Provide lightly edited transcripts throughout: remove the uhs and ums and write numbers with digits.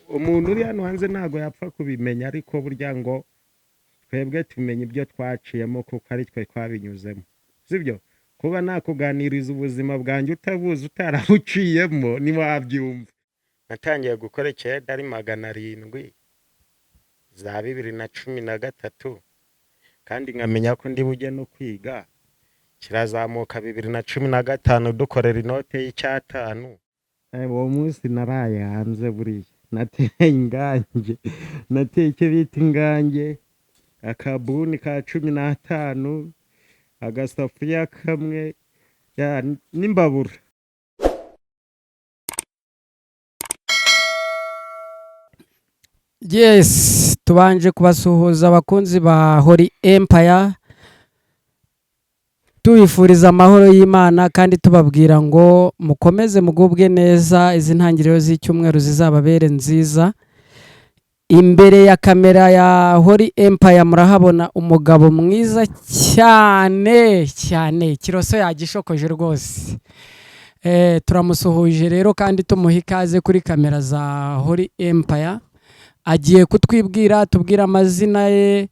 umuntu uri hano hanze ntabwo yapfa kubimenya ariko burya ngo twebwe tumenya ibyo twaciyemo kuko ari twe twabinyuzemo sibyo kuba nakuganiriza ubuzima bwanjye utabuzi utarabuciyemo ntiwabyumva. Natangiye gukora icyenda ari 700 za 2013 kandi nkamenya ko ndi bujye no kwiga kirazamuka 2015 dukorera inote y'icyatanu. Uwo munsi naraye hanze buriya nateye ingange nateye icyo bita ingange akabuni ka 15 agasafuriya kamwe n'imbabura. Yes, tubanje kubasuhuza abakunzi ba Holy Empire, tubifuriza amahoro y'Imana kandi tubabwira ngo mukomeze mugubwe neza, izi ntangiriro z'icyumweru zizababere nziza. Imbere ya kamera ya Holy Empire murahabona umugabo mwiza cyane cyane, Kiroso yagishokoje rwose. Turamusuhuje rero kandi tumuha ikaze kuri kamera za Holy Empire. Agiye kutwibwira tubwira amazina ye,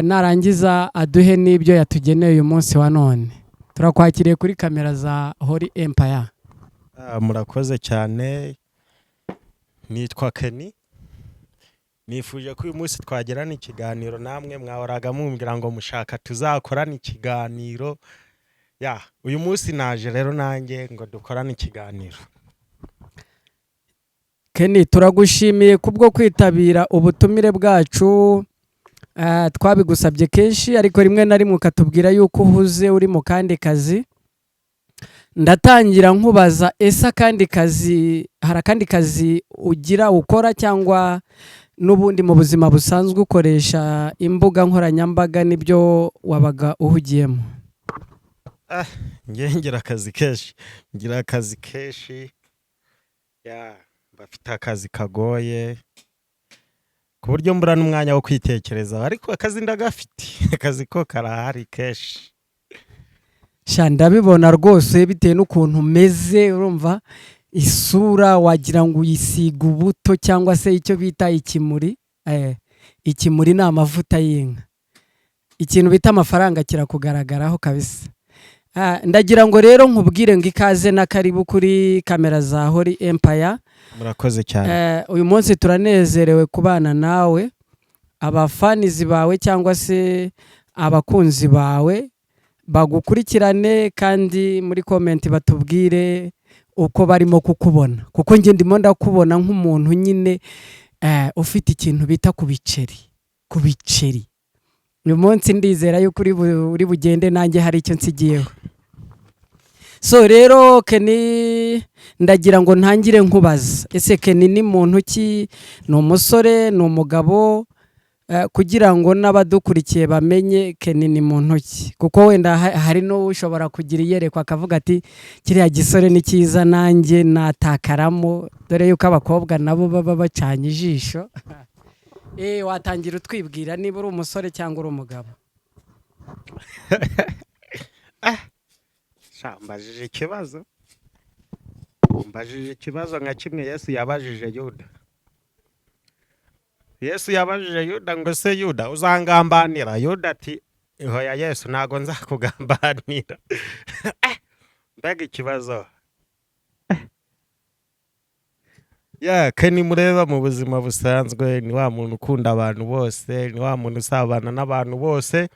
narangiza aduhe n'ibyo yatugeneye uyu munsi wa none. Turakwakiriye kuri kamera za Holy Empire. Murakoze cyane, nitwa Kenny. Nifuje ko uyu munsi twagirana ikiganiro namwe mwahoraga mumbwira ngo mushaka tuzakorana ikiganiro. Uyu munsi naje rero nanjye ngo dukorane ikiganiro. Kenny, turagushimiye kubwo kwitabira ubutumire bwacu. Twabigusabye kenshi ariko rimwe na rimwe ukatubwira yuko uhuze uri mu kandi kazi. Ndatangira nkubaza, ese akandi kazi hari akandi kazi ugira ukora cyangwa n'ubundi mu buzima busanzwe ukoresha imbuga nkoranyambaga nibyo wabaga uhugiyemo? Ngira akazi kenshi, ngira akazi kenshi. Bafite akazi kagoye ku buryo mbura n'umwanya wo kwitekereza, ariko akazi ndagafite. Akazi ko karahari kenshi. Ndabibona rwose bitewe n'ukuntu umeze, urumva isura wagira ngo uyisiga ubuto cyangwa se icyo bita ikimuri. Ikimuri ni amavuta y'inka. Ikintu bita amafaranga kirakugaragaraho kabisa. Ndagira ngo rero nkubwire ngo ikaze na karibu kuri kamera za Holy Empire. Murakoze cyane. Uyu munsi turanezerewe kubana nawe. Abafanizi bawe cyangwa se abakunzi bawe bagukurikirane kandi muri comment batubwire uko barimo kukubona, kuko nge ndimo ndakubona nk'umuntu nyine ufite ikintu bita ku biceri. Uyu munsi ndizera yuko uri bugende nanjye hari icyo nsigiyeho. So rero Kenny, ndagira ngo ntangire nkubaza, ese Kenny ni muntu ki? Ni umusore, ni umugabo? Kugira ngo n'abadukurikiye bamenye Kenny ni muntu ki, kuko wenda hari no ushobora kugira iyerekwa akavuga ati kiriya gisore ni cyiza nanjye natakaramo, dore yuko abakobwa nabo baba bacanye ijisho. Watangira utwibwira niba uri umusore cyangwa uri umugabo? Mbajije ikibazo nka kimwe Yesu yabajije Yuda. Yesu yabajije Yuda ngo se Yuda uzangambanira? Yuda ati hoya Yesu ntago nzakugambanira. Mbega ikibazo. Kenny mureba mu buzima busanzwe ni wa muntu ukunda abantu bose, ni wa muntu usabana n'abantu bose.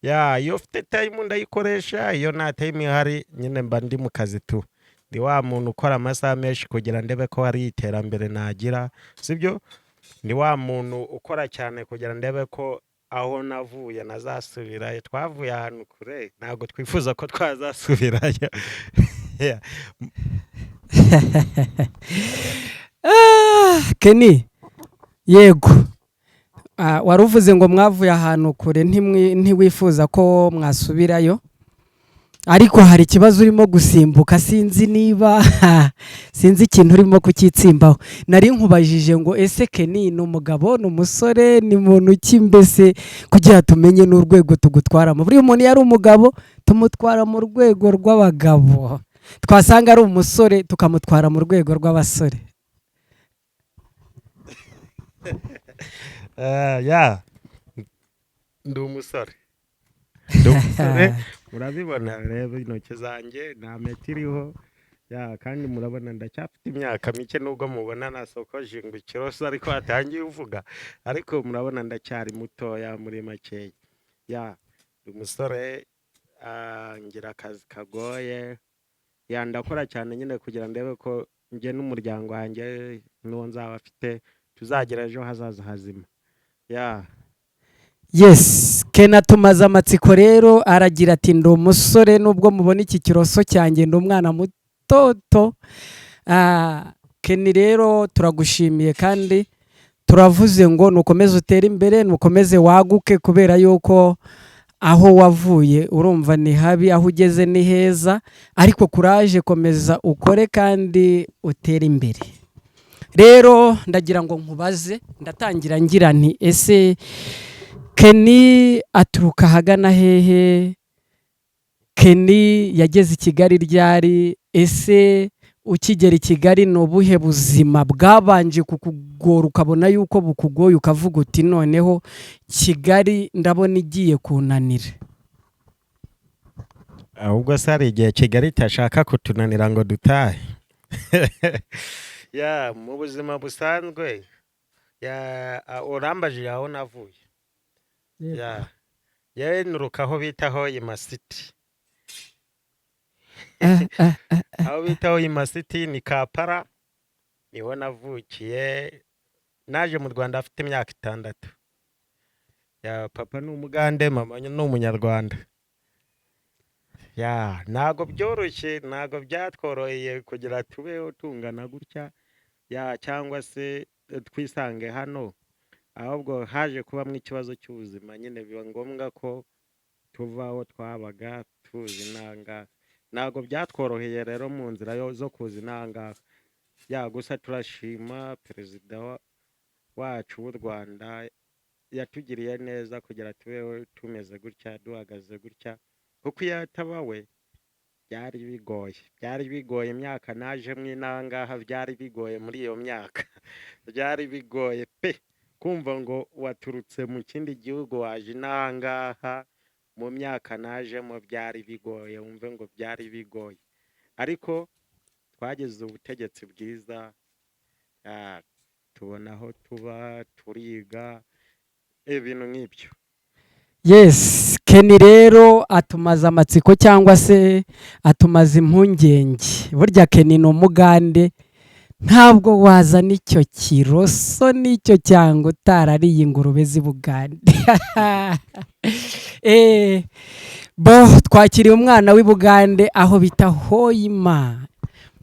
Iyo ufite time ndayikoresha, iyo nta time ihari nyine mba ndi mu kazi tu. Ni wa muntu ukora amasaha menshi kugira ndebe ko hari iterambere nagira, sibyo? Ni wa muntu ukora cyane kugira ndebe ko aho navuye nazasubirayo. Twavuye ahantu kure, ntabwo twifuza ko twazasubirayo. Kenny, yego, waruvuze ngo mwavuye ahantu kure ntiwifuza ko mwasubirayo, ariko hari ikibazo urimo gusimbuka, sinzi niba sinzi ikintu urimo kukitsimbaho. Nari nkubajije ngo ese Kenny ni umugabo, ni umusore, ni muntu ki mbese, kugira tumenye n'urwego tugutwaramo. Buri umuntu yari umugabo tumutwara mu rwego rw'abagabo, twasanga ari umusore tukamutwara mu rwego rw'abasore. ya ndi umusore ndi umusore murabibona reba intoki zanjye nta meti iriho ya kandi murabona ndacyafite imyaka mike nubwo mubona nasokoje ngo ikiroso ariko hatangiye uvuga ariko murabona ndacyari mutoya muri makeya ya ndi umusore ngira akazi kagoye ya ndakora cyane nyine kugira ndebe ko njye n'umuryango wanjye n'uwo nzaba afite tuzagira ejo hazaza hazima ya yes Kena tumaze amatsiko rero aragira ati ndi umusore nubwo mubona iki kiroso cyanjye ndi umwana mutoto. Keni rero turagushimiye kandi turavuze ngo nukomeze utere imbere nukomeze waguke kubera yuko aho wavuye urumva ni habi aho ugeze ni heza ariko kuraje komeza ukore kandi utere imbere. Rero ndagira ngo nkubaze ndatangira ngira nti ese Keni aturuka hagana hehe? Keni yageze i Kigali ryari? Ese ukigera i Kigali ni ubuhe buzima bwabanje kukugora ukabona yuko bukugoye ukavuga uti noneho Kigali ndabona igiye kunanira? ahubwo se hari igihe Kigali itashaka kutunanira ngo dutahe ya mu buzima busanzwe ya urambajije aho navuye ya yewe nuruka aho bita Hoima City aho bita Hoima City ni Kampala niho navukiye naje mu Rwanda afite imyaka 6 ya papa ni umugande mama ni umunyarwanda ya ntago byoroshye ntago byatworoheye kugira tubeho tungana gutya ya cyangwa se twisange hano ahubwo haje kubamo ikibazo cy'ubuzima nyine biba ngombwa ko tuvaho twabaga tuzi nanga ntago byatworoheye rero mu nzira zo kuzi nanga ya gusa turashima perezida wacu w'u Rwanda yatugiriye neza kugira tubeho tumeze gutya duhagaze gutya kuko iyo atabawe byari bigoye imyaka naje mw'inangaha byari bigoye muri iyo myaka byari bigoye pe kumva ngo waturutse mu kindi gihugu waje inangaha mu myaka najemo byari bigoye wumve ngo byari bigoye ariko twageze ubutegetsi bwiza tubona aho tuba turiga ibintu nk'ibyo. Yes Keni rero atumaze amatsiko cyangwa se atumaze impungenge burya Keni ni umugande ntabwo waza n'icyo kiroso n'icyo cyangwa utarariye ingurube z'Ibugande twakiriye umwana w'Ibugande aho bita Hoima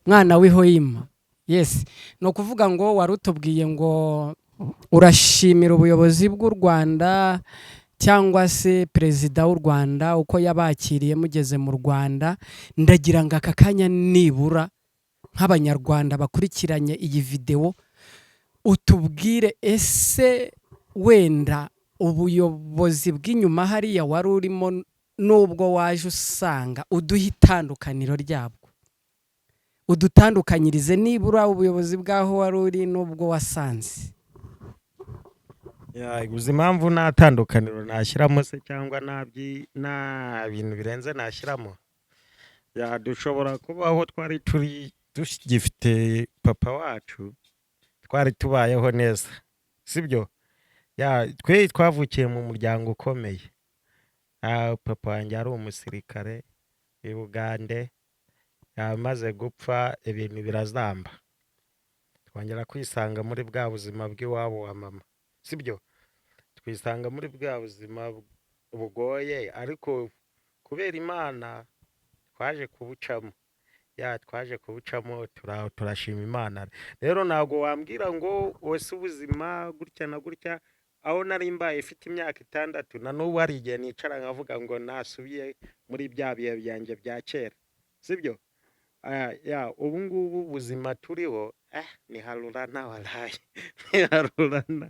mwana w'Hoima yes no kuvuga ngo warutubwiye ngo urashimira ubuyobozi bw'u Rwanda cyangwa se perezida w'u Rwanda uko yabakiriye mugeze mu Rwanda ndagira ngo aka kanya nibura nk'abanyarwanda bakurikiranye iyi video utubwire ese wenda ubuyobozi bw'inyuma hariya wari urimo nubwo waje usanga uduha itandukaniro ryabwo udutandukanyirize nibura ubuyobozi bwaho wari uri nubwo wasanze. Gusa impamvu nta tandukaniro nashyiramo se cyangwa nta bintu birenze nashyiramo dushobora kubaho twari turi dufite papa wacu twari tubayeho neza sibyo twe twavukiye mu muryango ukomeye papa wanjye ari umusirikare i Bugande yamaze gupfa ibintu birazamba twongera kwisanga muri bwa buzima bw'iwabo wa mama sibyo twisanga muri bwa buzima bugoye ariko kubera Imana twaje kubucamo twaje kubucamo turashima Imana rero ntago wambwira ngo wese ubuzima gutya na gutya aho nari mbaye ifite imyaka 6 na n'ubu hari igihe nicara nkavuga ngo nasubiye muri bya bihe byanjye bya kera sibyo ubu ngubu ubuzima turiho ni harurana waraye ni harurana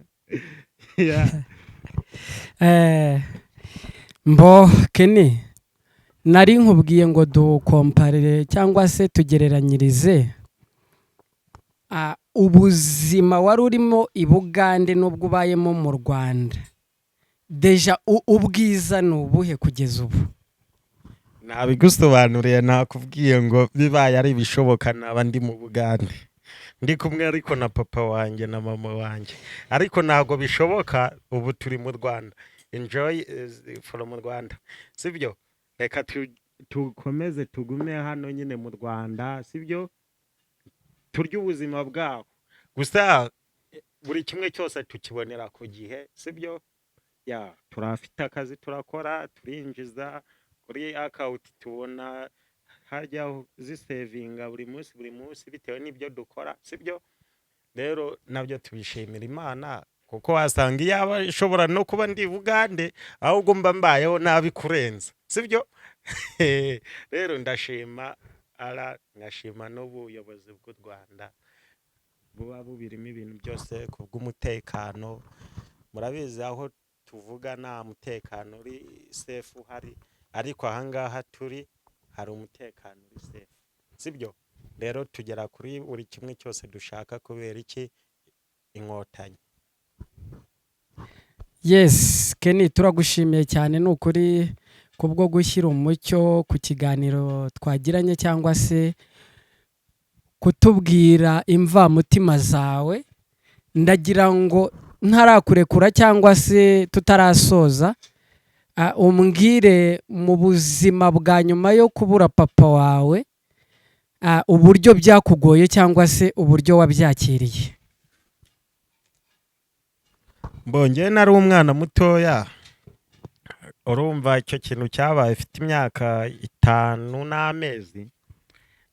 mbo Keni nari nkubwiye ngo dukomparire cyangwa se tugereranyirize ubuzima wari urimo i Bugande n'ubwo ubayemo mu Rwanda, deja ubwiza ni ubuhe kugeza ubu? nabigusobanuriye, nakubwiye ngo bibaye ari ibishoboka naba ndi mu Bugande ndi kumwe ariko na papa wanjye na mama wanjye, ariko ntabwo bishoboka. Ubu turi mu Rwanda, enjoy from Rwanda, sibyo? Reka tukomeze tugume hano nyine mu Rwanda, sibyo? Turya ubuzima bwaho gusa, buri kimwe cyose tukibonera ku gihe, sibyo? Ya turafite akazi turakora, turinjiza kuri akawuti, tubona hajya zisevinga buri munsi bitewe n'ibyo dukora, sibyo? Rero nabyo tubishimira Imana, kuko wasanga iyaba ishobora no kuba ndi Bugande ahubwo mba mbayeho nabi kurenza, sibyo? Rero ndashima ngashima n'ubuyobozi bw'u Rwanda buba bubirimo ibintu byose ku bw'umutekano. Murabizi aho tuvuga nta mutekano uri safe uhari, ariko ahangaha turi hari umutekano uri safe, sibyo? Rero tugera kuri buri kimwe cyose dushaka kubera iki? Inkotanyi. Yes, Kenny, turagushimiye cyane, ni ukuri kubwo gushyira umucyo ku kiganiro twagiranye cyangwa se kutubwira imvamutima zawe. Ndagira ngo ntarakurekura cyangwa se tutarasoza, umbwire mu buzima bwa nyuma yo kubura papa wawe, uburyo byakugoye cyangwa se uburyo wabyakiriye. Mbonye nari umwana mutoya, urumva icyo kintu cyabaye ifite imyaka 5 n'amezi,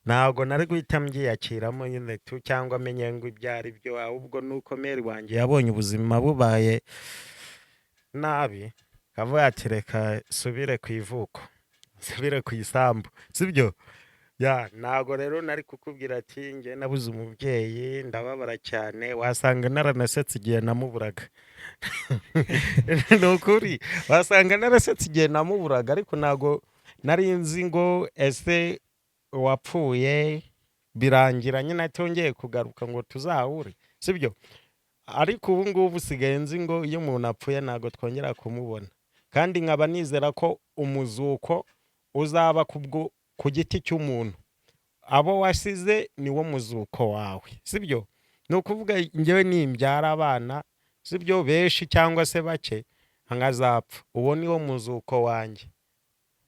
ntabwo nari guhita mbyiyakiramo nyine cyangwa menye ngo ibyari byo, ahubwo nuko meri wanjye yabonye ubuzima bubaye nabi, kavuga ati reka subire ku ivuko, subire ku isambu, sibyo? Ya ntabwo rero nari kukubwira ati nge nabuze umubyeyi ndababara cyane, wasanga naranasetse igihe namuburaga. Nukuri wasanga narasetse igihe namuburaga, ariko ntabwo nari nzi ngo ese wapfuye birangira nyine atongeye kugaruka ngo tuzahure, sibyo? Ariko ubu ngubu usigaye nzi ngo iyo umuntu apfuye ntabwo twongera kumubona, kandi nkaba nizera ko umuzuko uzaba ku giti cy'umuntu, abo wasize niwo muzuko wawe, sibyo? Ni ukuvuga njyewe nimbyara abana, sibyo, benshi cyangwa se bake nkazapfa, uwo niwo muzuko wanjye,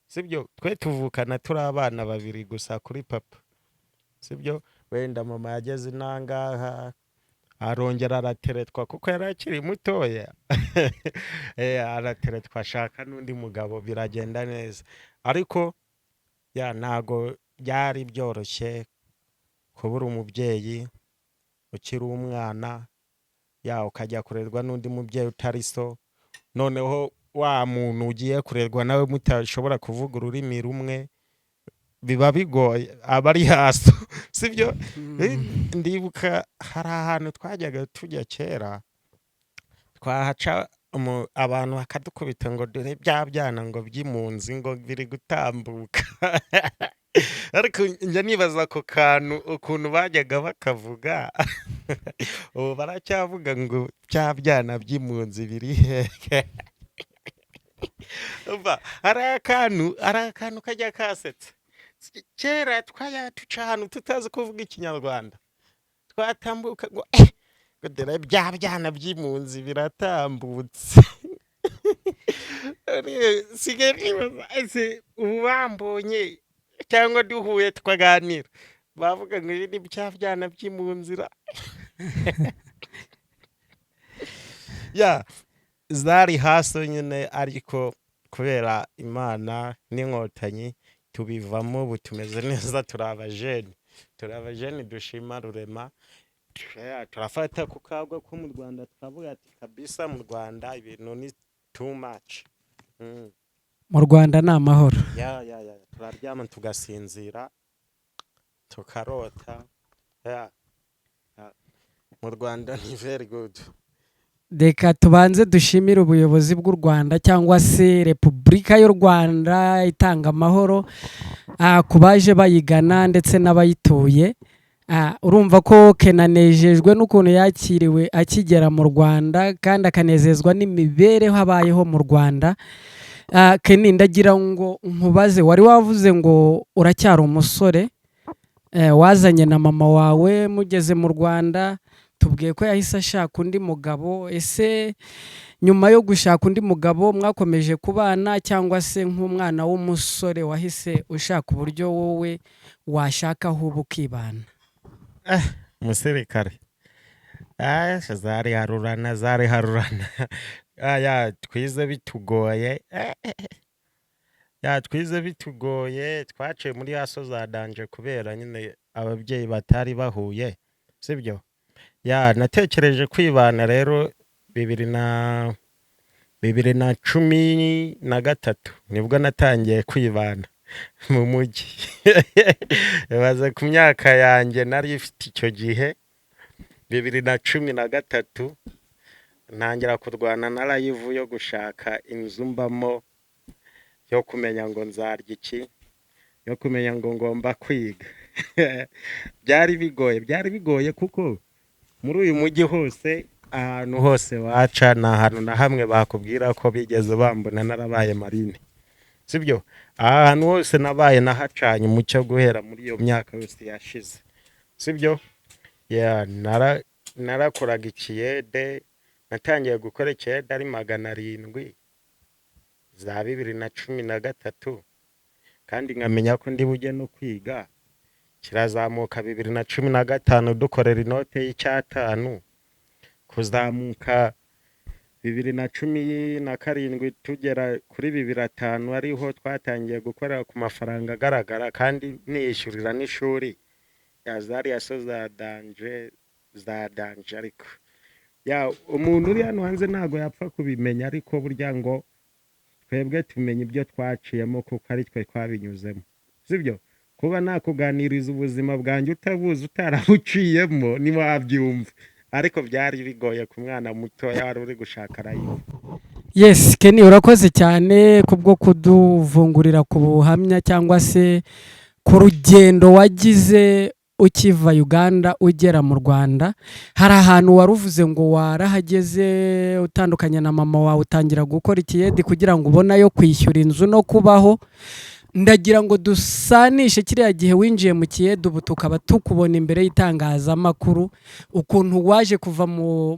sibyo? Twe tuvukana turi abana 2 gusa kuri papa, sibyo? Wenda mama yageze nangaha arongera arateretwa kuko yari akiri mutoya. Arateretwa ashaka n'undi mugabo biragenda neza, ariko ya ntago byari byoroshye kubura umubyeyi ukiri umwana, ya ukajya kurerwa n'undi mubyeyi utari so, noneho wa muntu ugiye kurerwa nawe mutashobora kuvuga ururimi rumwe, biba bigoye, aba ari hasi, sibyo? Ndibuka hari ahantu twajyaga tujya kera, twahaca abantu bakadukubita ngo dore bya byana ngo by'impunzi ngo biri gutambuka. Ariko njya nibaza ako kantu ukuntu bajyaga bakavuga. Ubu baracyavuga ngo bya byana by'impunzi biri hehe. Hari akantu kajya kasetsa kera, twajya tuca ahantu tutazi kuvuga Ikinyarwanda, twatambuka ngo dore bya byana by'impunzi biratambutse. Sigaye nibaza ese ubu bambonye cyangwa duhuye tukaganira bavuga ngo ibi ni bya byana by'impunzi. Ya zari hasi nyine, ariko kubera Imana n'inkotanyi tubivamo, ubu tumeze neza, turi abajeni dushima Rurema. Turafata ku kagwa ko mu Rwanda tukavuga ati kabisa mu Rwanda ibintu ni too much. Mu Rwanda ni amahoro. Turaryama tugasinzira tukarota. Mu Rwanda ni very good. Reka tubanze dushimire ubuyobozi bw'u Rwanda cyangwa se Repubulika y'u Rwanda itanga amahoro ku baje bayigana ndetse n'abayituye. urumva ko kenanejejwe n'ukuntu yakiriwe akigera mu Rwanda kandi akanezezwa n'imibereho abayeho mu Rwanda. Keni, ndagira ngo nkubaze, wari wavuze ngo uracyari umusore, wazanye na mama wawe mugeze mu Rwanda, tubwiye ko yahise ashaka undi mugabo. Ese nyuma yo gushaka undi mugabo mwakomeje kubana, cyangwa se nk'umwana w'umusore wahise ushaka uburyo wowe washakaho uba ukibana? umusirikare zari harurana twize bitugoye twize bitugoye, twaciye muri yaso za danje kubera nyine ababyeyi batari bahuye, sibyo? Natekereje kwibana rero 2013 nibwo natangiye kwibana mu mujyi. Baze ku myaka yanjye nari ifite icyo gihe 2013 ntangira kurwana na live yo gushaka inzu mbamo, yo kumenya ngo nzarya iki, yo kumenya ngo ngomba kwiga. byari bigoye kuko muri uyu mujyi hose, ahantu hose waca nta hantu na hamwe bakubwira ko bigeze bambona narabaye marine, sibyo? Ahantu hose nabaye nahacanye umucyo guhera muri iyo myaka yose yashize, sibyo? Narakoraga ikiyede, natangiye gukora ikiyede ari 700 za 2013, kandi nkamenya ko ndi bujye no kwiga. Kirazamuka 2015 dukorera inote y'5, kuzamuka 2017 tugera kuri 2005 ariho twatangiye gukorera ku mafaranga agaragara kandi niyishyurira n'ishuri. Zari yaso za danje ariko umuntu uri hano hanze ntago yapfa kubimenya, ariko burya ngo twebwe tumenya ibyo twaciyemo kuko ari twe twabinyuzemo, sibyo? Kuba nakuganiriza ubuzima bwanjye utabuzi, utarabuciyemo, ni wabyumva, ariko byari bigoye ku mwana muto yari uri gushaka live. Yes, Keni, urakoze cyane kubwo kuduvungurira ku buhamya cyangwa se ku rugendo wagize ukiva Uganda ugera mu Rwanda. Hari ahantu waruvuze ngo warahageze utandukanye na mama wawe, utangira gukora ikiyedi kugira ngo ubone yo kwishyura inzu no kubaho. Ndagira ngo dusanishe kiriya gihe winjiye mu kiyedi, ubu tukaba tukubona imbere y'itangazamakuru, ukuntu waje kuva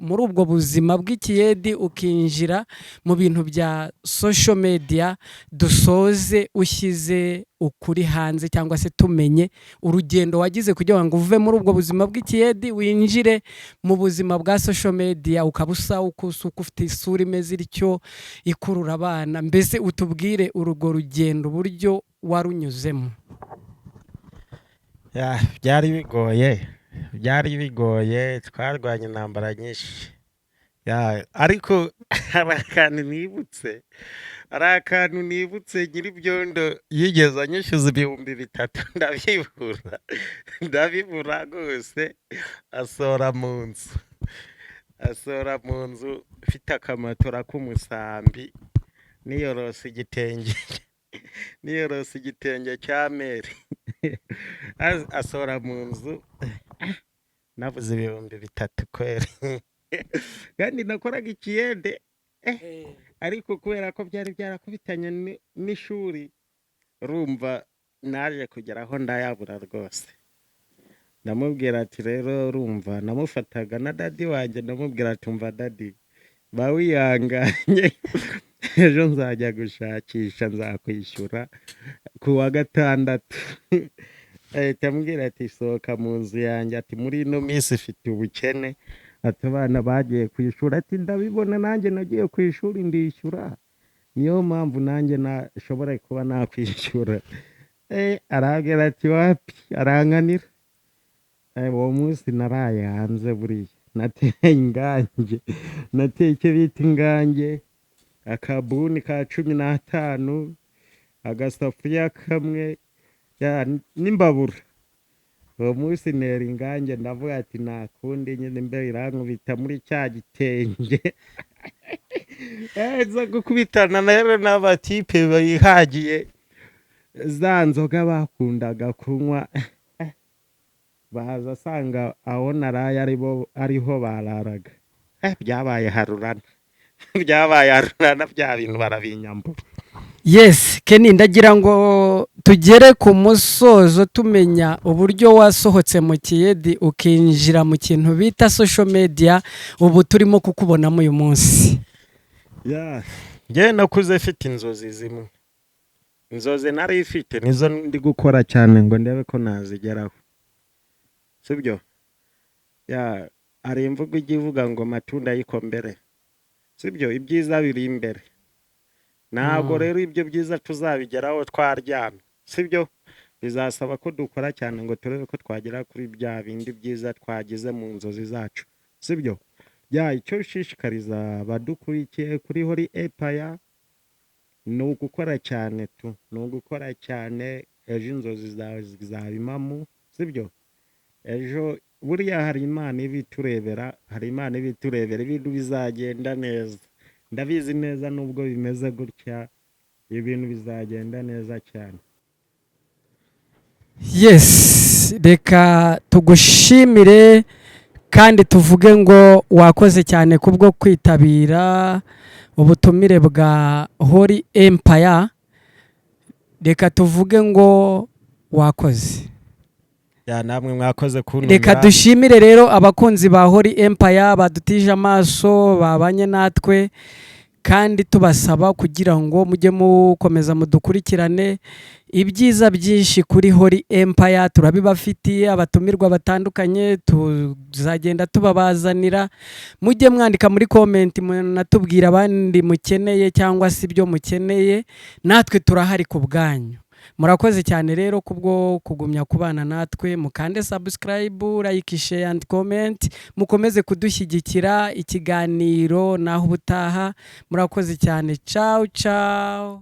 muri ubwo buzima bw'ikiyedi ukinjira mu bintu bya social media. Dusoze ushyize ukuri hanze, cyangwa se tumenye urugendo wagize kugira ngo uve muri ubwo buzima bw'ikiyedi winjire mu buzima bwa social media, ukabusa ukusuka ufite isura imeze ityo ikurura abana. Mbese utubwire urwo rugendo buryo warunyuzemo. byari bigoye, twarwanye intambara nyinshi, ariko hari akantu nibutse nyir'ibyondo yigeze anyishyuza 3,000 ndabibura rwose. Asora mu nzu ufite akamatora k'umusambi, niyorose igitenge cya meri. Asora mu nzu, nabuze 3,000 kweri. Kandi nakoraga ikiyede, ariko kubera ko byari byarakubitanye n'ishuri, rumva naje kugeraho ndayabura rwose. Ndamubwira ati rero rumva, namufataga na dadi wanjye, ndamubwira ati umva dadi, ba wihanganye, ejo nzajya gushakisha, nzakwishyura ku wa 6. ahita ambwira ati sohoka mu nzu yanjye, ati muri ino minsi ifite ubukene, ati abana bagiye ku ishuri, ati ndabibona nanjye nagiye ku ishuri ndishyura, niyo mpamvu nanjye nashobora kuba nakwishyura. Arambwira ati wapi, arankanira. Uwo munsi naraye hanze, buriya nateye icyo bita ingange, akabuni ka 15, agasafuriya kamwe n'imbabura. Uwo munsi nera ingange, ndavuga ati nakundi nyine mbe irankubita muri cya gitenge. Nza gukubitana rero n'abatipe bayihagiye za nzoga bakundaga kunywa, baza asanga aho naraye ariho bararaga. Byabaye harurana. Byabaye harurana, bya bintu barabinyambura. Yes, Kenny, ndagira ngo tugere ku musozo tumenya uburyo wasohotse mu Kiyedi ukinjira mu kintu bita social media, ubu turimo kukubonamo uyu munsi. Nge nakuze mfite inzozi zimwe. Inzozi nari ifite nizo ndi gukora cyane ngo ndebe ko nazigeraho. Sibyo? Ari imvugo igivuga ngo matunda yikombere. Sibyo? Ibyiza biri imbere. Ntabwo rero ibyo byiza tuzabigeraho twaryamye. Sibyo? Bizasaba ko dukora cyane ngo turebe ko twagera kuri bya bindi byiza twagize mu nzozi zacu. Sibyo? Icyo ushishikariza badukurikiye kuri Holy Empire ni ugukora cyane tu. Ni ugukora cyane, ejo inzozi zawe zizabimamo. Sibyo? Ejo buriya hari Imana ibiturebera, ibintu bizagenda neza. Ndabizi neza nubwo bimeze gutya, ibintu bizagenda neza cyane. Yes, reka tugushimire kandi tuvuge ngo wakoze cyane kubwo kwitabira ubutumire bwa Holy Empire. Reka tuvuge ngo wakoze. Namwe mwakoze kuntumira. Reka dushimire rero abakunzi ba Holy Empire badutije amaso, babanye natwe, kandi tubasaba kugira ngo mujye mukomeza mudukurikirane. Ibyiza byinshi kuri Holy Empire turabibafitiye, abatumirwa batandukanye tuzagenda tubabazanira. Mujye mwandika muri comment munatubwira abandi mukeneye cyangwa se ibyo mukeneye, natwe turahari ku bwanyu. Murakoze cyane rero kubwo kugumya kubana natwe, mukande subscribe, like, share and comment, mukomeze kudushyigikira ikiganiro naho ubutaha. Murakoze cyane. Ciao ciao.